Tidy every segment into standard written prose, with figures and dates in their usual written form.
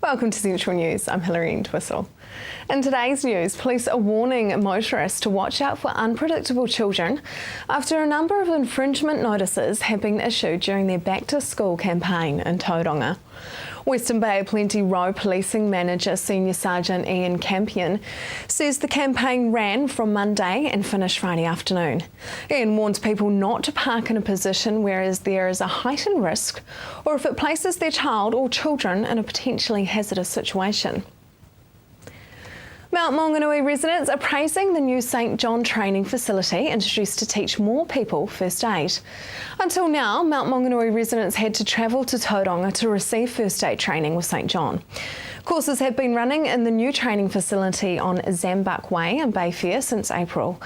Welcome to Central News. I'm Hilary Entwistle. In today's news, police are warning motorists to watch out for unpredictable children after a number of infringement notices have been issued during their Back to School campaign in Tauranga. Western Bay Plenty Row Policing Manager Senior Sergeant Ian Campion says the campaign ran from Monday and finished Friday afternoon. Ian warns people not to park in a position where there is a heightened risk or if it places their child or children in a potentially hazardous situation. Mount Maunganui residents are praising the new St John training facility introduced to teach more people first aid. Until now, Mount Maunganui residents had to travel to Tauranga to receive first aid training with St John. Courses have been running in the new training facility on Zambuck Way in Bayfair since April.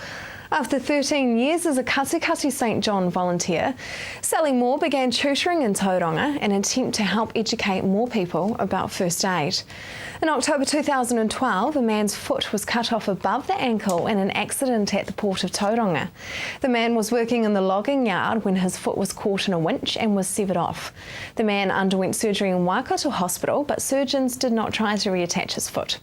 After 13 years as a Katikati St John volunteer, Sally Moore began tutoring in Tauranga in an attempt to help educate more people about first aid. In October 2012, a man's foot was cut off above the ankle in an accident at the port of Tauranga. The man was working in the logging yard when his foot was caught in a winch and was severed off. The man underwent surgery in Waikato Hospital, but surgeons did not try to reattach his foot.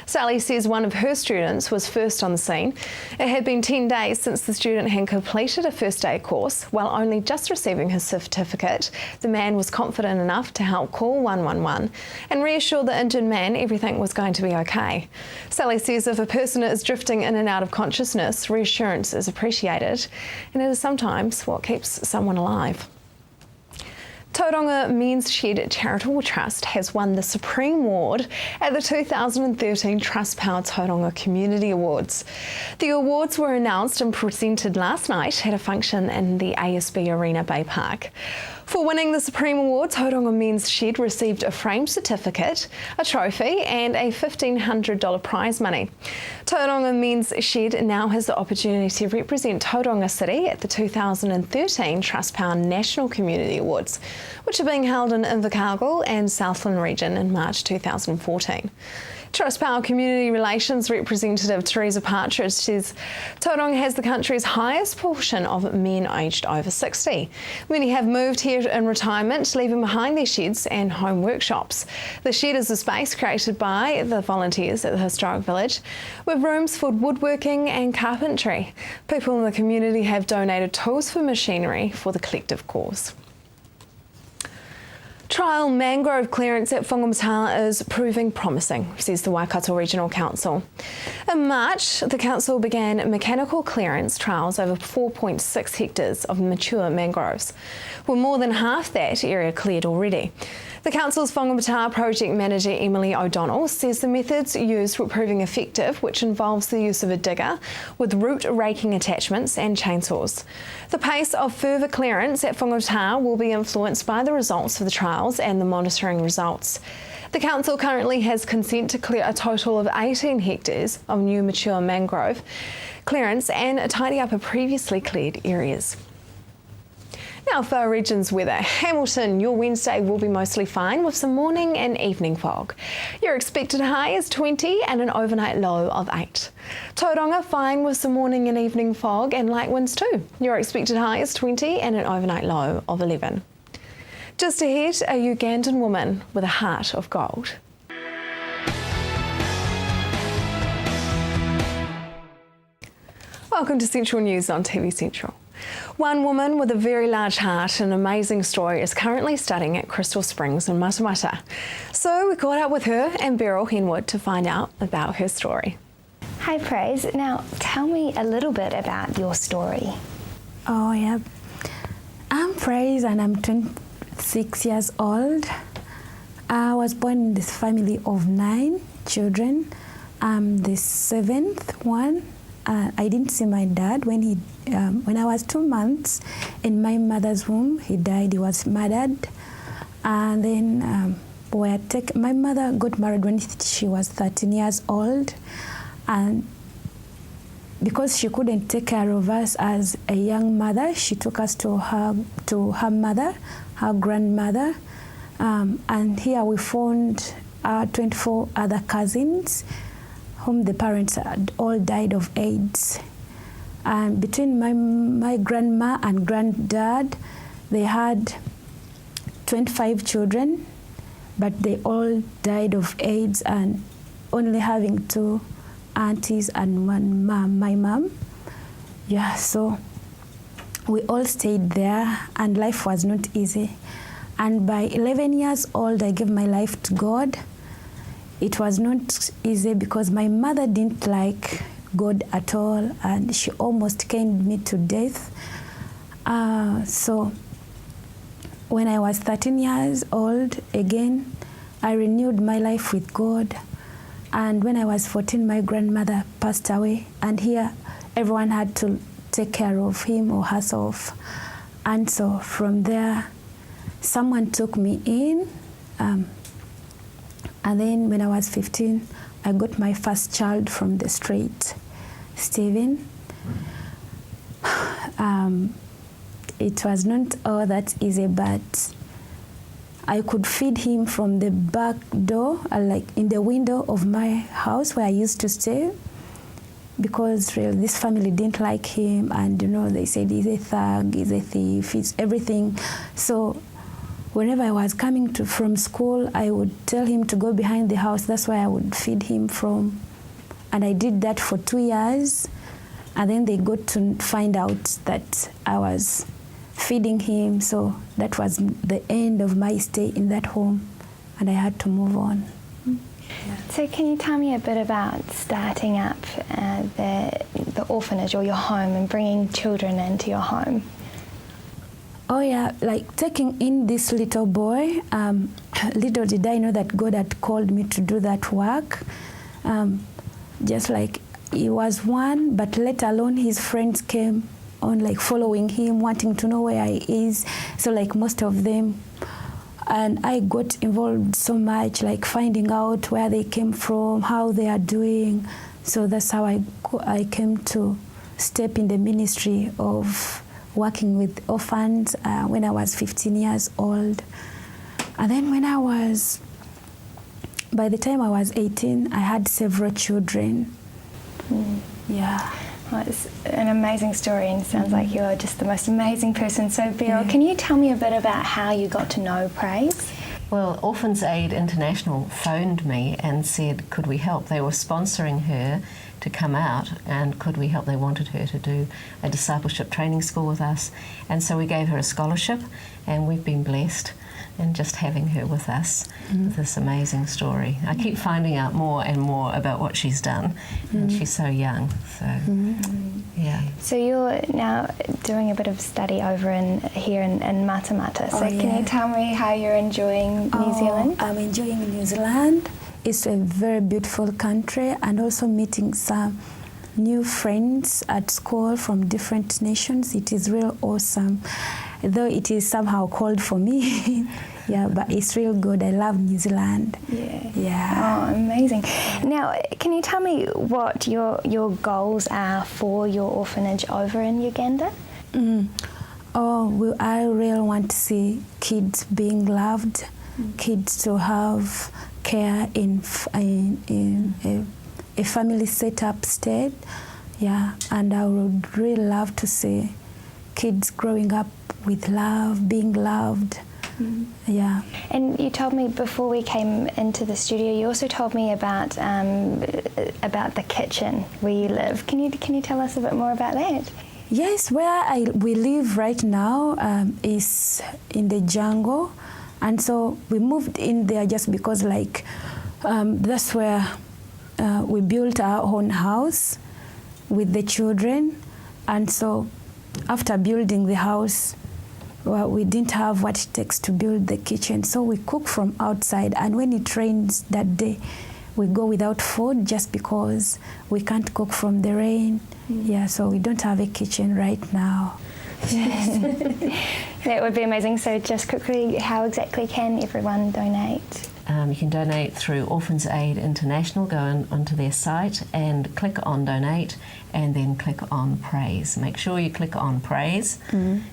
Sally says one of her students was first on the scene. It had been 10 days since the student had completed a first aid course. While only just receiving his certificate, the man was confident enough to help call 111 and reassure the injured man everything was going to be okay. Sally says if a person is drifting in and out of consciousness, reassurance is appreciated, and it is sometimes what keeps someone alive. Tauranga Men's Shed Charitable Trust has won the Supreme Award at the 2013 Trustpower Tauranga Community Awards. The awards were announced and presented last night at a function in the ASB Arena Bay Park. For winning the Supreme Award, Tauranga Men's Shed received a framed certificate, a trophy and a $1,500 prize money. Tauranga Men's Shed now has the opportunity to represent Tauranga City at the 2013 Trustpower National Community Awards, which are being held in Invercargill and Southland region in March 2014. Trustpower Community Relations representative Teresa Partridge says Tauranga has the country's highest portion of men aged over 60. Many have moved here in retirement, leaving behind their sheds and home workshops. The shed is a space created by the volunteers at the historic village with rooms for woodworking and carpentry. People in the community have donated tools for machinery for the collective cause. Trial mangrove clearance at Whangamata is proving promising, says the Waikato Regional Council. In March, the council began mechanical clearance trials over 4.6 hectares of mature mangroves, with more than half that area cleared already. The council's Whangamata project manager Emily O'Donnell says the methods used were proving effective, which involves the use of a digger with root raking attachments and chainsaws. The pace of further clearance at Whangamata will be influenced by the results of the trials and the monitoring results. The council currently has consent to clear a total of 18 hectares of new mature mangrove clearance and tidy up a previously cleared areas. Now for our region's weather. Hamilton, your Wednesday will be mostly fine with some morning and evening fog. Your expected high is 20 and an overnight low of 8. Tauranga, fine with some morning and evening fog and light winds too. Your expected high is 20 and an overnight low of 11. Just ahead, a Ugandan woman with a heart of gold. Welcome to Central News on TV Central. One woman with a very large heart and amazing story is currently studying at Crystal Springs in Matamata. So we caught up with her and Beryl Henwood to find out about her story. Hi Praise, now tell me a little bit about your story. Oh yeah, I'm Praise and I'm 26 years old. I was born in this family of 9 children. I'm the 7th one. I didn't see my dad when I was 2 months in my mother's womb. He died. He was murdered, and then my mother got married when she was 13 years old, and because she couldn't take care of us as a young mother, she took us to her mother, her grandmother, and here we found our 24 other cousins, whom the parents had all died of AIDS. And between my grandma and granddad, they had 25 children, but they all died of AIDS, and only having 2 aunties and 1 mom, my mom. Yeah, so we all stayed there, and life was not easy. And by 11 years old, I gave my life to God. It was not easy because my mother didn't like God at all, and she almost caned me to death. So when I was 13 years old, again, I renewed my life with God. And when I was 14, my grandmother passed away, and here everyone had to take care of him or herself. And so from there, someone took me in, and then when I was 15, I got my first child from the street, Stephen. It was not all that easy, but I could feed him from the back door, like in the window of my house where I used to stay, because really this family didn't like him, and they said he's a thug, he's a thief, he's everything. So whenever I was coming from school, I would tell him to go behind the house. That's where I would feed him from. And I did that for 2 years. And then they got to find out that I was feeding him. So that was the end of my stay in that home. And I had to move on. Yeah. So can you tell me a bit about starting up the orphanage or your home and bringing children into your home? Oh yeah, like taking in this little boy, little did I know that God had called me to do that work. Just like he was 1, but let alone his friends came on like following him, wanting to know where he is. So like most of them, and I got involved so much, like finding out where they came from, how they are doing. So that's how I came to step in the ministry of working with orphans when I was 15 years old. And then by the time I was 18, I had several children. Yeah. Well, it's an amazing story, and it sounds like you're just the most amazing person. So Beryl, can you tell me a bit about how you got to know Praise? Well, Orphans Aid International phoned me and said, could we help? They were sponsoring her to come out, and could we help? They wanted her to do a discipleship training school with us, and so we gave her a scholarship, and we've been blessed in just having her with us with this amazing story. I keep finding out more and more about what she's done, and she's so young, so yeah. So you're now doing a bit of study over here in Matamata. So can you tell me how you're enjoying New Zealand? I'm enjoying New Zealand. It's a very beautiful country, and also meeting some new friends at school from different nations. It is real awesome, though it is somehow cold for me. Yeah, but it's real good. I love New Zealand. Yeah. Oh, amazing. Now, can you tell me what your goals are for your orphanage over in Uganda? I really want to see kids being loved, kids to have care in a family set-up state. Yeah, and I would really love to see kids growing up with love, being loved. Yeah. And you told me before we came into the studio, you also told me about the kitchen where you live. Can you tell us a bit more about that? Yes, where we live right now is in the jungle, and so we moved in there just because that's where we built our own house with the children, and so after building the house, we didn't have what it takes to build the kitchen, so we cook from outside, and when it rains that day, we go without food just because we can't cook from the rain. Yeah, so we don't have a kitchen right now. That would be amazing. So just quickly, how exactly can everyone donate? You can donate through Orphans Aid International. Go onto their site and click on donate, and then click on praise. Make sure you click on praise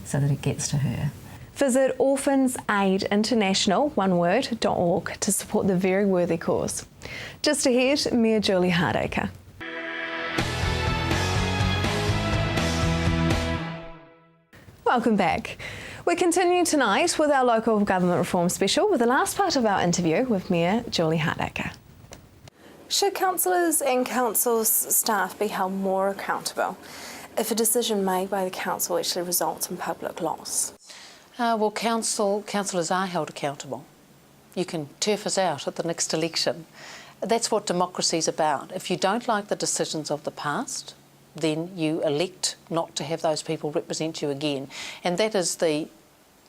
so that it gets to her. Visit orphansaidinternational, one word, .org to support the very worthy cause. Just ahead, Mia Julie Hardacre. Welcome back. We continue tonight with our local government reform special with the last part of our interview with Mayor Julie Hardaker. Should councillors and council staff be held more accountable if a decision made by the council actually results in public loss? Well, councillors are held accountable. You can turf us out at the next election. That's what democracy is about. If you don't like the decisions of the past, then you elect not to have those people represent you again. And that is the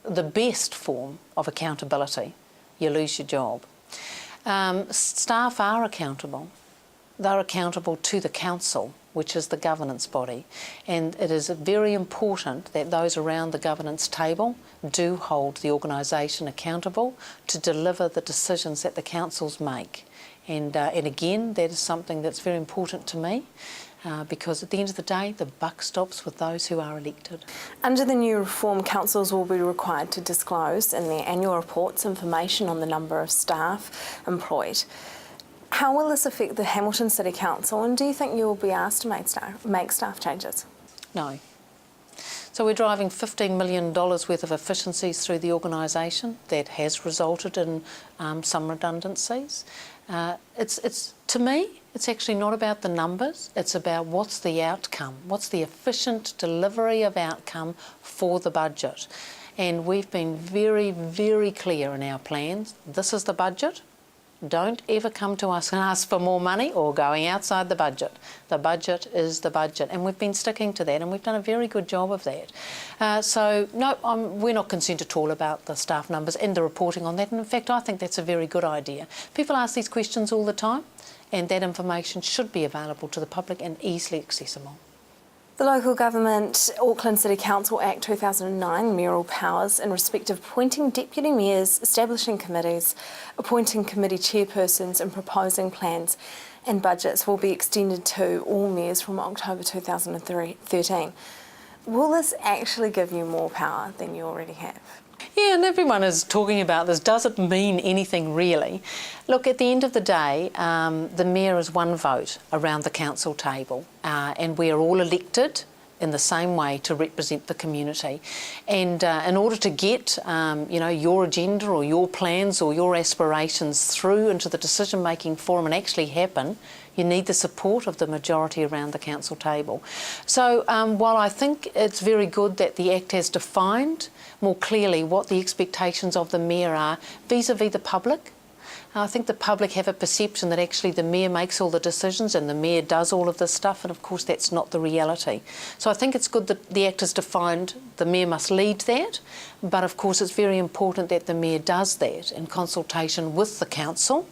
best form of accountability. You lose your job. Staff are accountable. They're accountable to the council, which is the governance body. And it is very important that those around the governance table do hold the organisation accountable to deliver the decisions that the councils make. And again, that is something that's very important to me. Because at the end of the day, the buck stops with those who are elected. Under the new reform, councils will be required to disclose in their annual reports information on the number of staff employed. How will this affect the Hamilton City Council, and do you think you will be asked to make staff changes? No. So we're driving $15 million worth of efficiencies through the organisation. That has resulted in some redundancies. To me, it's actually not about the numbers, it's about what's the outcome, what's the efficient delivery of outcome for the budget. And we've been very, very clear in our plans. This is the budget. Don't ever come to us and ask for more money or going outside the budget. The budget is the budget, and we've been sticking to that, and we've done a very good job of that. So no, we're not concerned at all about the staff numbers and the reporting on that, and in fact I think that's a very good idea. People ask these questions all the time, and that information should be available to the public and easily accessible. The Local Government Auckland City Council Act 2009 mayoral powers in respect of appointing deputy mayors, establishing committees, appointing committee chairpersons and proposing plans and budgets will be extended to all mayors from October 2013. Will this actually give you more power than you already have? Yeah, and everyone is talking about this. Does it mean anything really? Look, at the end of the day, the mayor is one vote around the council table, and we are all elected in the same way to represent the community. And in order to get your agenda or your plans or your aspirations through into the decision-making forum and actually happen, you need the support of the majority around the council table. So while I think it's very good that the Act has defined more clearly what the expectations of the mayor are vis-a-vis the public, I think the public have a perception that actually the mayor makes all the decisions and the mayor does all of this stuff, and of course that's not the reality. So I think it's good that the Act has defined the mayor must lead that, but of course it's very important that the mayor does that in consultation with the council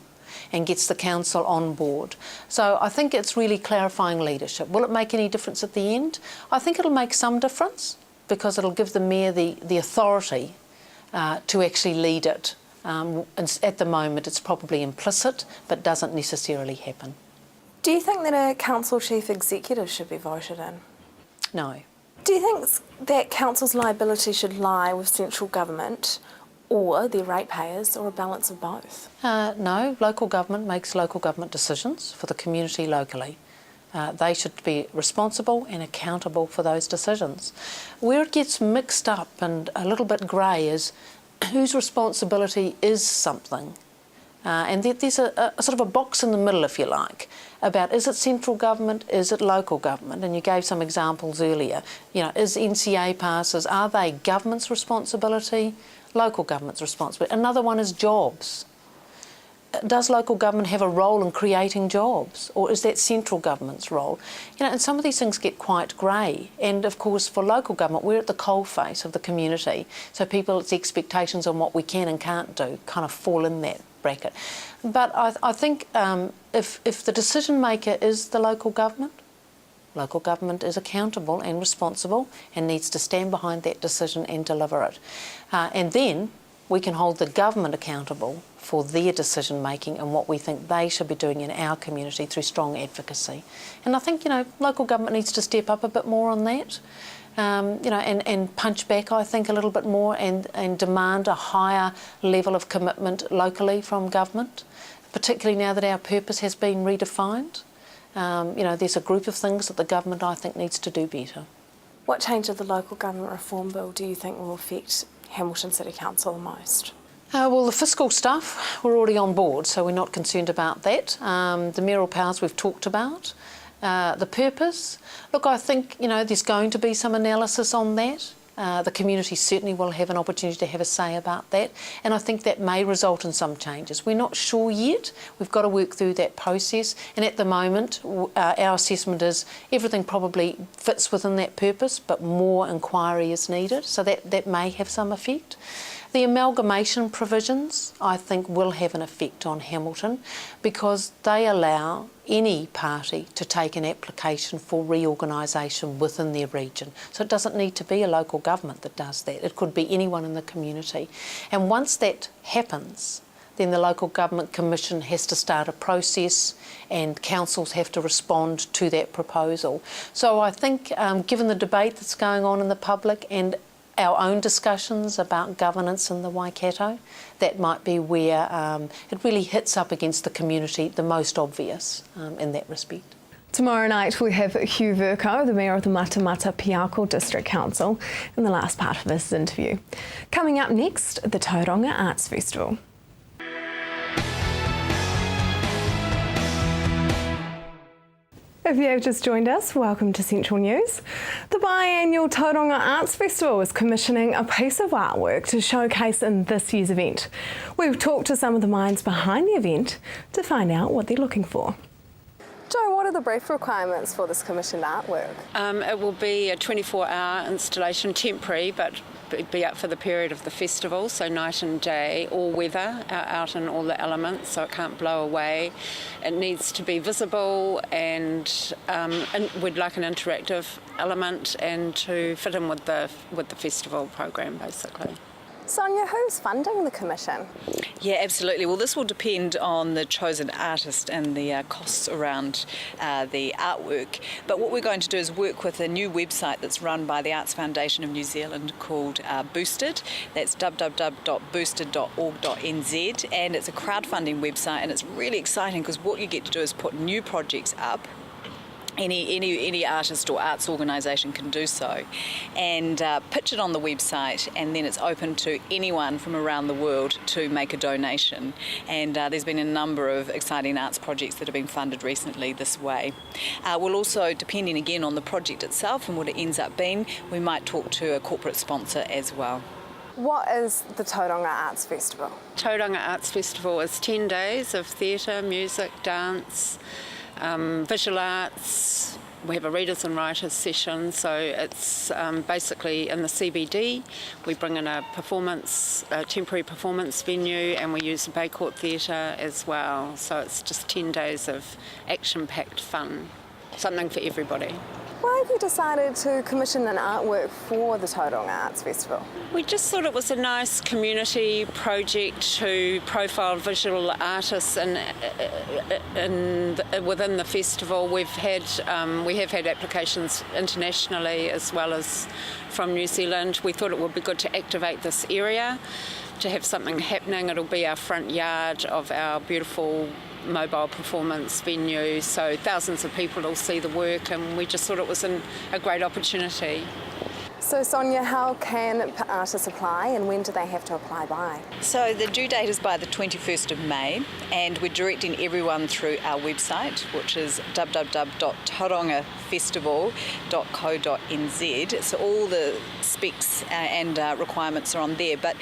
and gets the council on board. So I think it's really clarifying leadership. Will it make any difference at the end? I think it'll make some difference because it'll give the mayor the authority to actually lead it. And at the moment it's probably implicit but doesn't necessarily happen. Do you think that a council chief executive should be voted in? No. Do you think that council's liability should lie with central government or their ratepayers, or a balance of both? No, local government makes local government decisions for the community locally. They should be responsible and accountable for those decisions. Where it gets mixed up and a little bit grey is whose responsibility is something. And there's a sort of a box in the middle, if you like, about is it central government, is it local government? And you gave some examples earlier. Is NCA passes, are they government's responsibility, local government's responsibility? Another one is jobs. Does local government have a role in creating jobs, or is that central government's role? And some of these things get quite grey. And of course, for local government, we're at the coalface of the community. So people's expectations on what we can and can't do kind of fall in that bracket. But I think if the decision maker is the local government is accountable and responsible and needs to stand behind that decision and deliver it. And then we can hold the government accountable for their decision making and what we think they should be doing in our community through strong advocacy. And I think local government needs to step up a bit more on that, and punch back, I think, a little bit more and demand a higher level of commitment locally from government, particularly now that our purpose has been redefined. There's a group of things that the government, I think, needs to do better. What change of the local government reform bill do you think will affect Hamilton City Council the most? Well, the fiscal stuff, we're already on board, so we're not concerned about that. The mayoral powers we've talked about. The purpose, look, I think, there's going to be some analysis on that. The community certainly will have an opportunity to have a say about that, and I think that may result in some changes. We're not sure yet. We've got to work through that process, and at the moment our assessment is everything probably fits within that purpose, but more inquiry is needed, so that may have some effect. The amalgamation provisions, I think, will have an effect on Hamilton because they allow any party to take an application for reorganisation within their region. So it doesn't need to be a local government that does that. It could be anyone in the community. And once that happens, then the Local Government Commission has to start a process and councils have to respond to that proposal. So I think given the debate that's going on in the public and our own discussions about governance in the Waikato, that might be where it really hits up against the community the most obvious in that respect. Tomorrow night we have Hugh Vercoe, the Mayor of the Matamata Piako District Council, in the last part of this interview. Coming up next, the Tauranga Arts Festival. If you have just joined us, welcome to Central News. The biannual Tauranga Arts Festival is commissioning a piece of artwork to showcase in this year's event. We've talked to some of the minds behind the event to find out what they're looking for. Joe, what are the brief requirements for this commissioned artwork? It will be a 24-hour installation, temporary, but be up for the period of the festival, so night and day, all weather, out in all the elements, so it can't blow away. It needs to be visible and we'd like an interactive element and to fit in with the festival program, basically. Sonia, who's funding the commission? Yeah, absolutely. Well, this will depend on the chosen artist and the costs around the artwork. But what we're going to do is work with a new website that's run by the Arts Foundation of New Zealand called Boosted. That's www.boosted.org.nz, and it's a crowdfunding website, and it's really exciting because what you get to do is put new projects up. Any artist or arts organisation can do so and pitch it on the website, and then it's open to anyone from around the world to make a donation, and there's been a number of exciting arts projects that have been funded recently this way. We'll also, depending again on the project itself and what it ends up being, we might talk to a corporate sponsor as well. What is the Tauranga Arts Festival? Tauranga Arts Festival is 10 days of theatre, music, dance, visual arts. We have a readers and writers session, so it's basically in the CBD. We bring in a temporary performance venue, and we use the Bay Court Theatre as well. So it's just 10 days of action-packed fun, something for everybody. Why have you decided to commission an artwork for the Tauranga Arts Festival? We just thought it was a nice community project to profile visual artists within the festival. We have had applications internationally as well as from New Zealand. We thought it would be good to activate this area, to have something happening. It'll be our front yard of our beautiful mobile performance venue, so thousands of people will see the work, and we just thought it was a great opportunity. So Sonia, how can artists apply and when do they have to apply by? So the due date is by the 21st of May, and we're directing everyone through our website, which is www.taurangafestival.co.nz. So all the specs and requirements are on there, but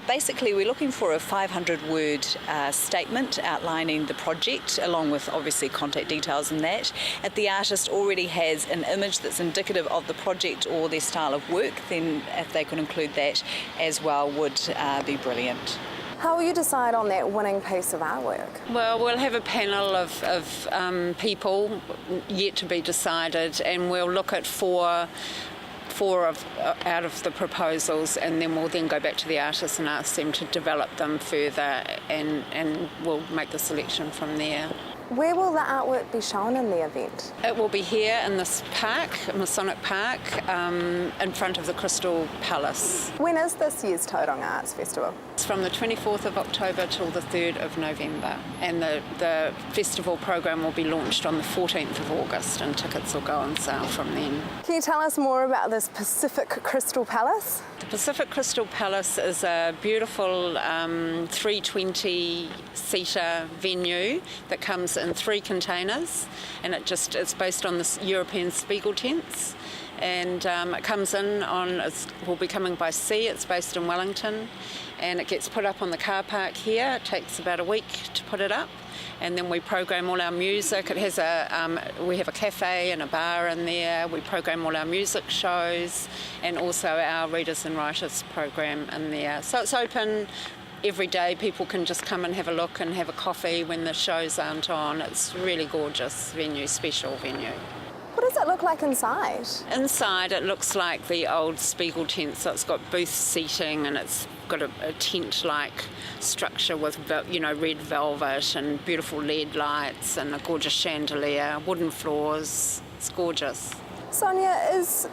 basically we're looking for a 500-word statement outlining the project, along with obviously contact details and that. If the artist already has an image that's indicative of the project or their style of work, then if they could include that as well would be brilliant. How will you decide on that winning piece of artwork? Well, we'll have a panel of people yet to be decided, and we'll look at four out of the proposals, and then we'll go back to the artists and ask them to develop them further, and we'll make the selection from there. Where will the artwork be shown in the event? It will be here in this park, Masonic Park, in front of the Crystal Palace. When is this year's Tauranga Arts Festival? It's from the 24th of October till the 3rd of November, and the festival program will be launched on the 14th of August, and tickets will go on sale from then. Can you tell us more about this Pacific Crystal Palace? The Pacific Crystal Palace is a beautiful 320-seater venue that comes in 3 containers, and it's based on the European Spiegel tents. And it comes in will be coming by sea. It's based in Wellington, and it gets put up on the car park here. It takes about a week to put it up, and then we program all our music. It has we have a cafe and a bar in there. We program all our music shows, and also our readers and writers program in there. So it's open every day. People can just come and have a look and have a coffee when the shows aren't on. It's a really gorgeous venue, special venue. What does it look like inside? Inside it looks like the old Spiegel tent, so it's got booth seating and it's got a tent-like structure with red velvet and beautiful LED lights and a gorgeous chandelier, wooden floors. It's gorgeous. Sonia, is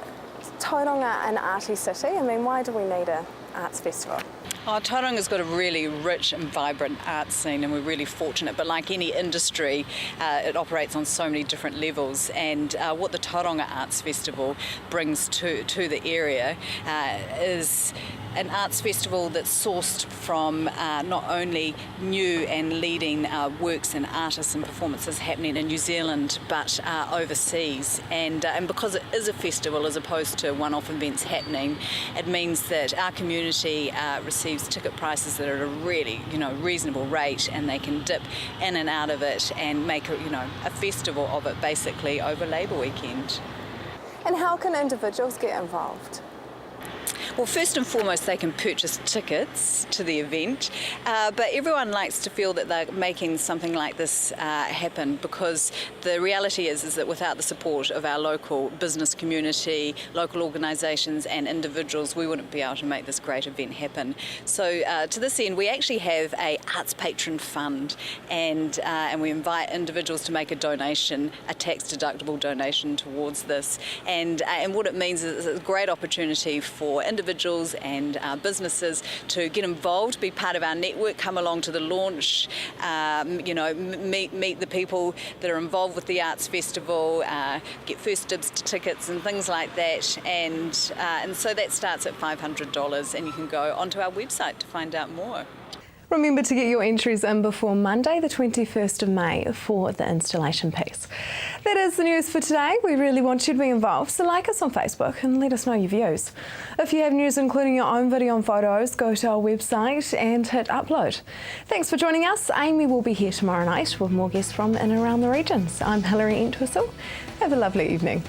Tauranga an arty city? I mean, why do we need an arts festival? Tauranga's got a really rich and vibrant art scene, and we're really fortunate. But like any industry, it operates on so many different levels. And what the Tauranga Arts Festival brings to the area is an arts festival that's sourced from not only new and leading works and artists and performances happening in New Zealand, but overseas. And because it is a festival as opposed to one-off events happening, it means that our community receives ticket prices that are at a really reasonable rate, and they can dip in and out of it and make a festival of it basically over Labour weekend. And how can individuals get involved? Well, first and foremost, they can purchase tickets to the event, but everyone likes to feel that they're making something like this happen, because the reality is that without the support of our local business community, local organisations and individuals, we wouldn't be able to make this great event happen. So to this end, we actually have a Arts Patron Fund, and we invite individuals to make a donation, a tax-deductible donation towards this. And what it means is it's a great opportunity for individuals and businesses to get involved, be part of our network, come along to the launch, meet the people that are involved with the Arts Festival, get first dibs to tickets and things like that. And so that starts at $500, and you can go onto our website to find out more. Remember to get your entries in before Monday, the 21st of May, for the installation piece. That is the news for today. We really want you to be involved, so like us on Facebook and let us know your views. If you have news including your own video and photos, go to our website and hit upload. Thanks for joining us. Amy will be here tomorrow night with more guests from in and around the regions. I'm Hilary Entwistle. Have a lovely evening.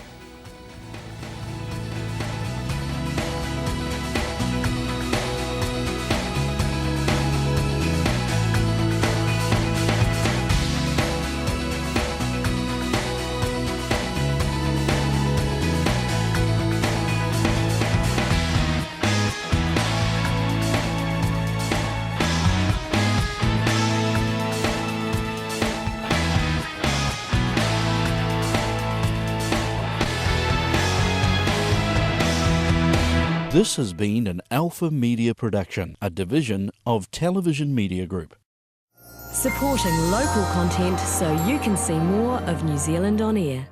This has been an Alpha Media production, a division of Television Media Group. Supporting local content so you can see more of New Zealand on air.